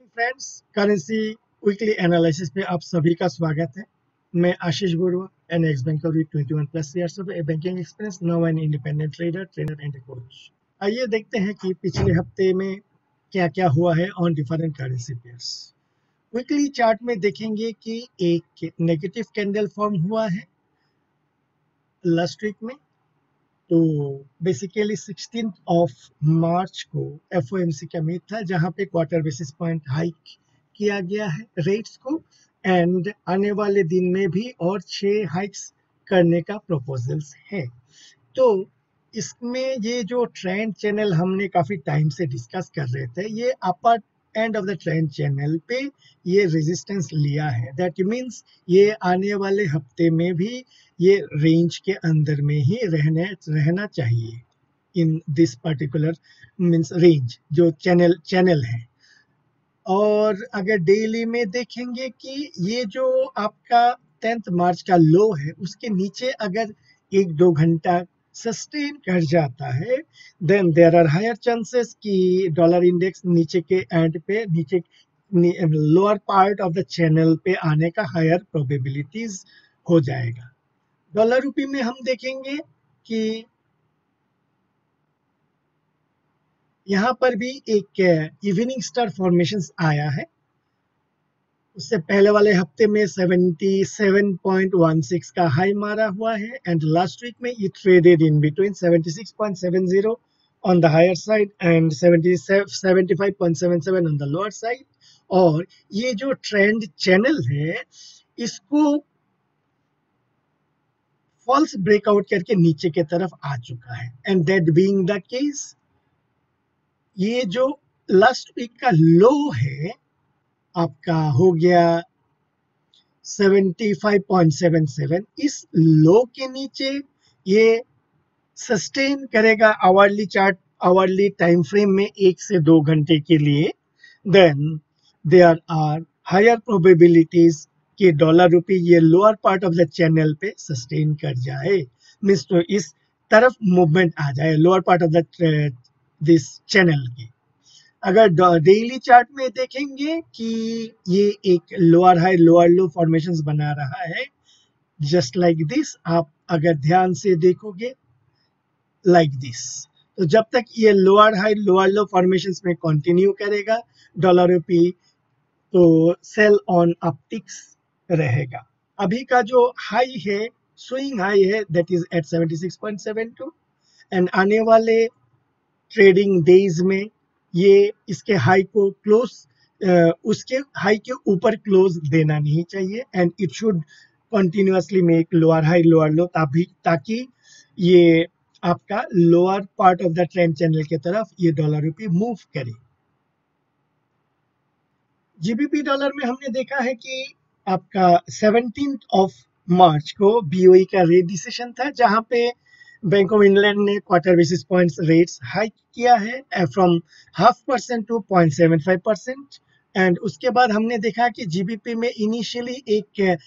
Friends, currency weekly analysis पे आप सभी का स्वागत है। मैं Ashish Gurua, an ex banker with 21+ years of banking experience, now an independent trader and coach. आइए देखते हैं कि पिछले हफ्ते में क्या क्या हुआ है on different currency pairs. Weekly chart में देखेंगे कि एक नेगेटिव कैंडल फॉर्म हुआ है लास्ट वीक में। तो बेसिकली 16 मार्च को एफओएमसी का मीट था, जहां पे क्वार्टर बेसिस पॉइंट हाइक किया गया है रेट्स को, एंड आने वाले दिन में भी और 6 हाइक्स करने का प्रपोजल्स है। तो इसमें ये जो ट्रेंड चैनल हमने काफी टाइम से डिस्कस कर रहे थे, ये upper end of the trend channel पे ये रेजिस्टेंस लिया है। दैट मीन्स ये आने वाले हफ्ते में भी ये रेंज के अंदर में ही रहना चाहिए इन दिस पर्टिकुलर मीन्स रेंज जो चैनल है। और अगर डेली में देखेंगे कि ये जो आपका 10 मार्च का लो है, उसके नीचे अगर 1-2 घंटा सस्टेन कर जाता है, then there are higher chances कि डॉलर इंडेक्स नीचे के एंड पे, नीचे lower part of the channel पे आने का हायर प्रोबेबिलिटीज हो जाएगा। डॉलर रूपी में हम देखेंगे कि यहाँ पर भी एक इवनिंग स्टार फॉर्मेशन आया है। उससे पहले वाले हफ्ते में 77.16 का हाई मारा हुआ है, एंड लास्ट वीक में ये traded in between 76.70 on the higher side and 75.77 on the lower side. और ये जो ट्रेंड चैनल है, इसको फॉल्स ब्रेकआउट करके नीचे के तरफ आ चुका है, and that being the case, ये जो लास्ट वीक का लो है आपका हो गया 75.77। इस लो के नीचे ये सस्टेन करेगा hourly chart, hourly time frame में 1 से 2 घंटे के लिए, then there are higher probabilities कि डॉलर रूपी ये lower part of the channel पे सस्टेन कर जाए, मीन्स तो इस तरफ मूवमेंट आ जाए lower part of the this channel की। अगर डेली चार्ट में देखेंगे कि ये एक lower high lower low formations बना रहा है, जस्ट लाइक दिस। आप अगर ध्यान से देखोगे लाइक दिस, तो जब तक ये lower high lower low formations में कंटिन्यू करेगा, डॉलर रूपी तो सेल ऑन अपटिक्स रहेगा। अभी का जो हाई है, स्विंग हाई है, दैट इज एट 76.72, एंड आने वाले ट्रेडिंग डेज में ये इसके हाई को क्लोज, उसके हाई के ऊपर क्लोज देना नहीं चाहिए, and it should continuously make lower high lower लो, ताकि ये आपका lower part of the trend channel की तरफ ये डॉलर रूपी मूव करे। जीबीपी डॉलर में हमने देखा है कि आपका 17 मार्च को बीओई का रेट डिसीजन था, जहां पे बैंक ऑफ इंग्लैंड ने quarter basis points rates hike किया है फ्रॉम 0.5% टू 0.75%। एंड उसके बाद हमने देखा कि जीबीपी में इनिशियली एक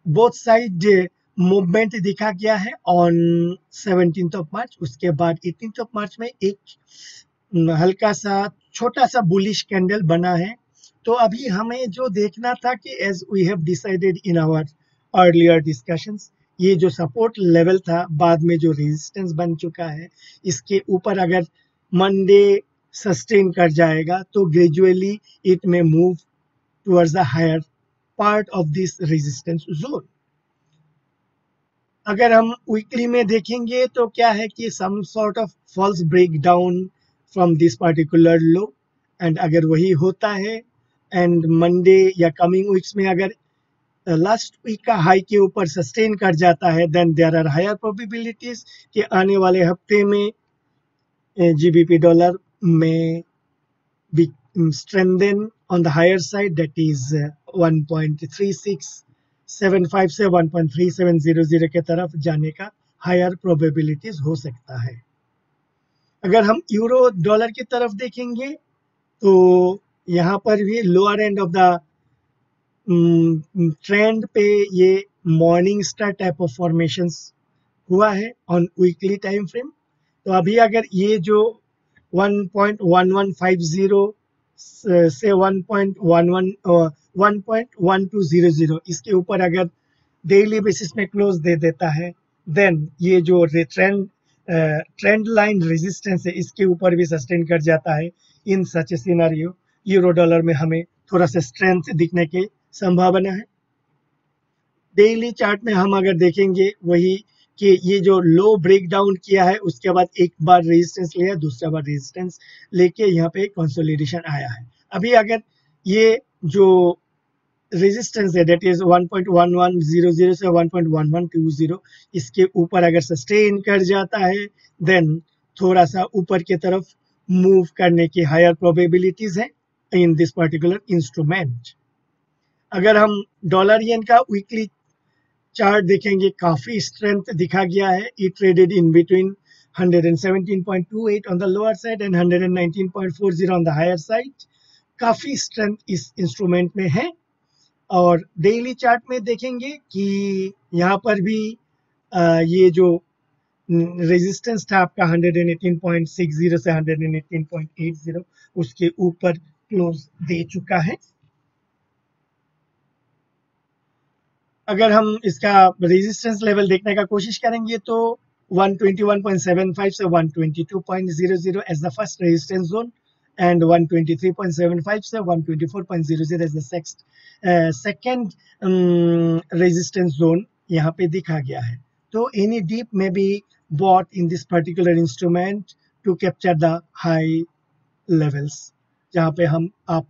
बोथ साइड मूवमेंट दिखा गया है ऑन 17 मार्च। उसके बाद 18 मार्च में एक हल्का सा छोटा सा बुलिश कैंडल बना है। तो अभी हमें जो देखना था कि as we have decided in our earlier discussions, ये जो सपोर्ट लेवल था बाद में जो रेजिस्टेंस बन चुका है, इसके ऊपर अगर मंडे सस्टेन कर जाएगा तो ग्रेजुअली इट में move towards the higher part of this resistance zone. अगर हम वीकली में देखेंगे तो क्या है कि some sort of false break down from this particular low, and अगर वही होता है एंड मंडे या कमिंग वीक्स में अगर लास्ट वीक का हाई के ऊपर सस्टेन कर जाता है, then there are higher probabilities कि आने वाले हफ्ते में जीबीपी डॉलर में be strengthen on the higher side, that is 1.3675 से 1.3700 के तरफ जाने का हायर प्रोबेबिलिटीज हो सकता है। अगर हम यूरो डॉलर की तरफ देखेंगे तो यहाँ पर भी lower and of the trend पे ये morning star type of formations हुआ है ऑन वीकली टाइम फ्रेम। तो अभी अगर ये जो 1.1150 से 1.1200 इसके ऊपर अगर डेली बेसिस में क्लोज दे देता है, देन ये जो ट्रेंड लाइन रेजिस्टेंस है इसके ऊपर भी सस्टेन कर जाता है। इन सच ए सिनेरियो यूरो डॉलर में हमें थोड़ा सा स्ट्रेंथ दिखने की संभावना है। डेली चार्ट में हम अगर देखेंगे वही कि ये जो लो ब्रेक डाउन किया है उसके बाद एक बार रेजिस्टेंस लिया, दूसरा बार रेजिस्टेंस लेके यहाँ पे कंसोलिडेशन आया है। अभी अगर ये जो रेजिस्टेंस है दैट इज 1.1100 से 1.1120 इसके ऊपर अगर सस्टेन कर जाता है, देन थोड़ा सा ऊपर की तरफ मूव करने की हायर प्रोबेबिलिटीज है इन दिस पर्टिकुलर इंस्ट्रूमेंट। अगर हम डॉलर येन का वीकली चार्ट देखेंगे, काफी स्ट्रेंथ दिखा गया है। It traded in between 117.28 on the lower side and 119.40 on the higher side. काफी स्ट्रेंथ इस इंस्ट्रूमेंट में है। और डेली चार्ट में देखेंगे कि यहाँ पर भी ये जो रेजिस्टेंस था आपका 118.60 से 118.80 उसके ऊपर क्लोज दे चुका है। अगर हम इसका रेजिस्टेंस लेवल देखने का कोशिश करेंगे तो 121.75 से 122.00 as the first resistance zone and 123.75 से 124.00 as the second resistance zone यहाँ पे दिखा गया है। तो एनी डीप में be bought in this particular instrument to capture the high levels, जहाँ पे आप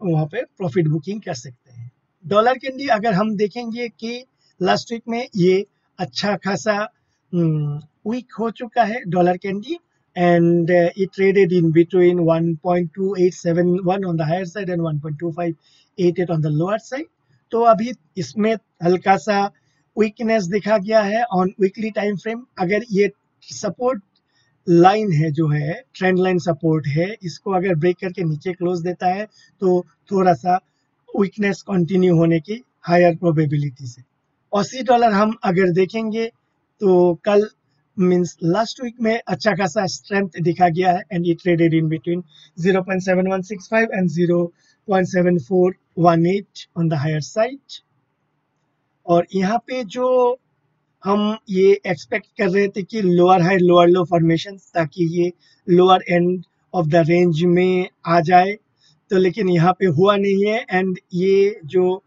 वहाँ पे प्रॉफिट बुकिंग कर सकते हैं। डॉलर कैंडी अगर हम देखेंगे कि लास्ट वीक में ये अच्छा खासा वीक हो चुका है dollar candy, and it traded in between 1.2871 on the higher side and 1.2588 on the lower side. तो अभी इसमें हल्का सा वीकनेस दिखा गया है ऑन वीकली टाइम फ्रेम। अगर ये सपोर्ट लाइन है जो है ट्रेंड लाइन सपोर्ट है, इसको अगर ब्रेक करके नीचे क्लोज देता है तो थोड़ा सा वीकनेस कंटिन्यू होने की हायर प्रोबेबिलिटी से। ऑसी डॉलर हम अगर देखेंगे तो कल मीन्स लास्ट वीक में अच्छा खासा स्ट्रेंथ दिखा गया है and it traded in between 0.7165 and 0.7418 on the higher side. और यहाँ पे जो हम ये एक्सपेक्ट कर रहे थे कि लोअर हाई लोअर लो फॉर्मेशन, ताकि ये lower and of the range में आ जाए, तो लेकिन यहाँ पे हुआ नहीं है एंड ये जो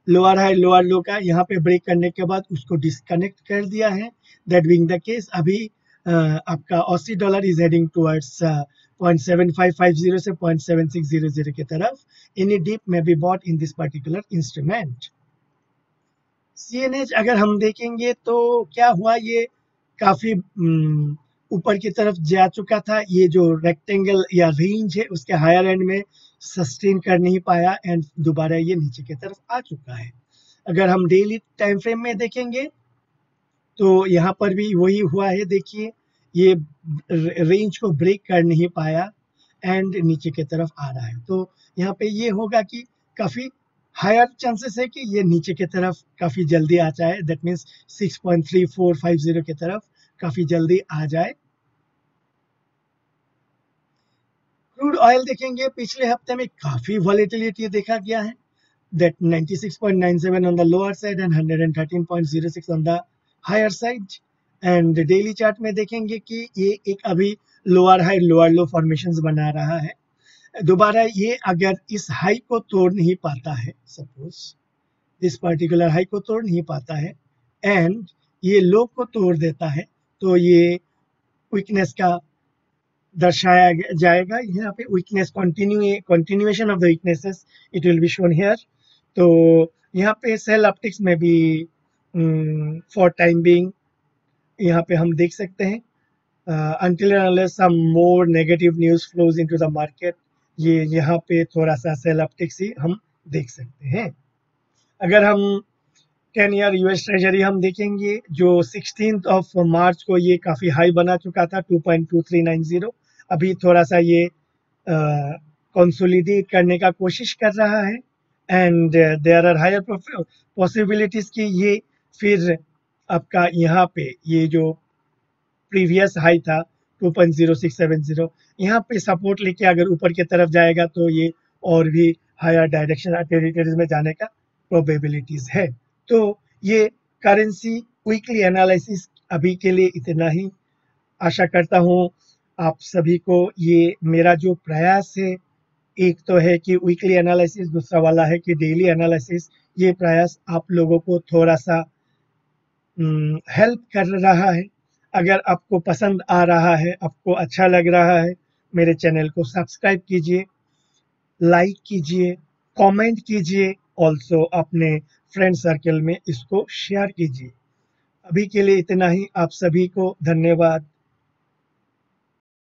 लोअर हाई लोअर लो का यहाँ पे ब्रेक करने के बाद उसको डिस्कनेक्ट कर दिया है। दैट बीइंग द केस अभी आपका Aussie dollar is heading towards 0.7550 से 0.7600 की तरफ। एनी डीप में be bought in this particular instrument. CNH अगर हम देखेंगे तो क्या हुआ, ये काफी ऊपर की तरफ जा चुका था। ये जो रेक्टेंगल या रेंज है उसके हायर एंड में सस्टेन कर नहीं पाया एंड दोबारा ये नीचे की तरफ आ चुका है। अगर हम डेली टाइम फ्रेम में देखेंगे तो यहाँ पर भी वही हुआ है। देखिए ये रेंज को ब्रेक कर नहीं पाया एंड नीचे की तरफ आ रहा है। तो यहाँ पे ये होगा कि काफी हायर चांसेस है कि ये नीचे की तरफ काफी जल्दी आ जाए। दैट मीन्स 6.3450 की तरफ काफी जल्दी आ जाए। क्रूड ऑयल देखेंगे, पिछले हफ्ते में काफी वॉलेटिलिटी देखा गया है। That 96.97 on the lower side and 113.06 on the higher side. And daily chart में देखेंगे कि ये एक अभी lower high lower low formations बना रहा है। दोबारा ये अगर इस हाई को तोड़ नहीं पाता है, सपोज इस पर्टिकुलर हाई को तोड़ नहीं पाता है एंड ये लो को तोड़ देता है, तो ये वीकनेस का दर्शाया जाएगा। यहाँ पे weakness continuation of the weaknesses it will be shown here. तो यहाँ पे सेल अपटिक्स में भी फॉर टाइम बीइंग यहाँ पे हम देख सकते हैं until and unless some more negative news flows into the market, ये यहाँ पे थोड़ा सा सेल अपटिक्स ही हम देख सकते हैं। अगर हम 10 ईयर यूएस ट्रेजरी हम देखेंगे, जो 16 मार्च को ये काफी हाई बना चुका था 2.2390, अभी थोड़ा सा ये कंसोलिडेट करने का कोशिश कर रहा है and there are higher possibilities कि ये फिर आपका यहाँ पे ये जो प्रीवियस हाई था 2.0670। यहाँ पे सपोर्ट लेके अगर ऊपर की तरफ जाएगा तो ये और भी हायर डायरेक्शन टेरिटरीज में जाने का प्रोबेबिलिटीज है। तो ये करेंसी वीकली एनालिसिस अभी के लिए इतना ही। आशा करता हूँ आप सभी को ये मेरा जो प्रयास है, एक तो है कि वीकली एनालिसिस, दूसरा वाला है कि डेली एनालिसिस, ये प्रयास आप लोगों को थोड़ा सा हेल्प कर रहा है। अगर आपको पसंद आ रहा है, आपको अच्छा लग रहा है, मेरे चैनल को सब्सक्राइब कीजिए, लाइक कीजिए, कमेंट कीजिए, ऑल्सो अपने फ्रेंड सर्कल में इसको शेयर कीजिए। अभी के लिए इतना ही। आप सभी को धन्यवाद।